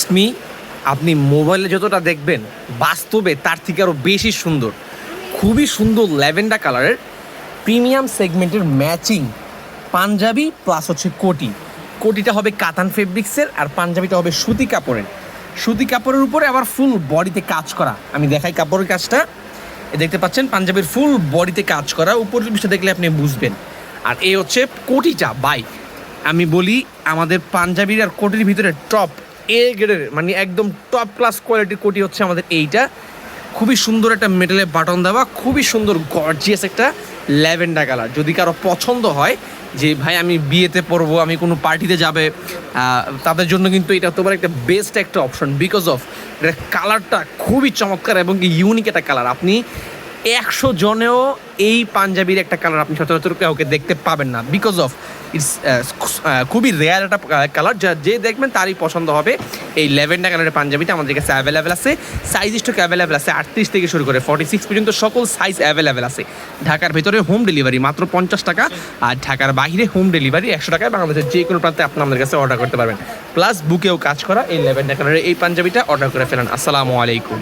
Trust me, আপনি মোবাইলে যতটা দেখবেন বাস্তবে তার থেকে আরও বেশি সুন্দর। খুবই সুন্দর ল্যাভেন্ডার কালারের প্রিমিয়াম সেগমেন্টের ম্যাচিং পাঞ্জাবি প্লাস হচ্ছে কোটিটা হবে কাতান ফেব্রিক্সের, আর পাঞ্জাবিটা হবে সুতি কাপড়ের। সুতি কাপড়ের উপরে আবার ফুল বডিতে কাজ করা। আমি দেখাই কাপড়ের কাজটা, দেখতে পাচ্ছেন পাঞ্জাবির ফুল বডিতে কাজ করা, উপরের বিষয়টা দেখলে আপনি বুঝবেন। আর এই হচ্ছে কোটিটা বাই, আমি বলি আমাদের পাঞ্জাবির আর কোটির ভিতরে টপ এ গ্রেডের, মানে একদম টপ ক্লাস কোয়ালিটির কোটি হচ্ছে আমাদের এইটা। খুবই সুন্দর একটা মেটালের বাটন দেওয়া, খুবই সুন্দর গর্জিয়াস একটা ল্যাভেন্ডার কালার। যদি কারো পছন্দ হয় যে ভাই আমি বিয়েতে পরবো, আমি কোনো পার্টিতে যাবে, তাদের জন্য কিন্তু এটা তোমার একটা বেস্ট একটা অপশন, বিকজ অফ এটা কালারটা খুবই চমৎকার এবং ইউনিক একটা কালার। আপনি 100 জনেও এই পাঞ্জাবির একটা কালার আপনি সচরাচর কাউকে দেখতে পাবেন না, বিকজ অফ ইটস খুবই রেয়ার একটা কালার, যে দেখবেন তারই পছন্দ হবে। এই ল্যাভেন্ডার কালারের পাঞ্জাবিটা আমাদের কাছে অ্যাভেলেবেল আছে, সাইজ স্টক অ্যাভেলেবেল আছে 38 থেকে শুরু করে 46 পর্যন্ত সকল সাইজ অ্যাভেলেবেল আছে। ঢাকার ভেতরে হোম ডেলিভারি মাত্র 50 টাকা, আর ঢাকার বাইরে হোম ডেলিভারি 100 টাকায় বাংলাদেশের যে কোনো প্রান্তে আপনি আমাদের কাছে অর্ডার করতে পারবেন। প্লাস বুকেও কাজ করা এই ল্যাভেন্ডার কালারের এই পাঞ্জাবিটা অর্ডার করে ফেলেন। আসসালামু আলাইকুম।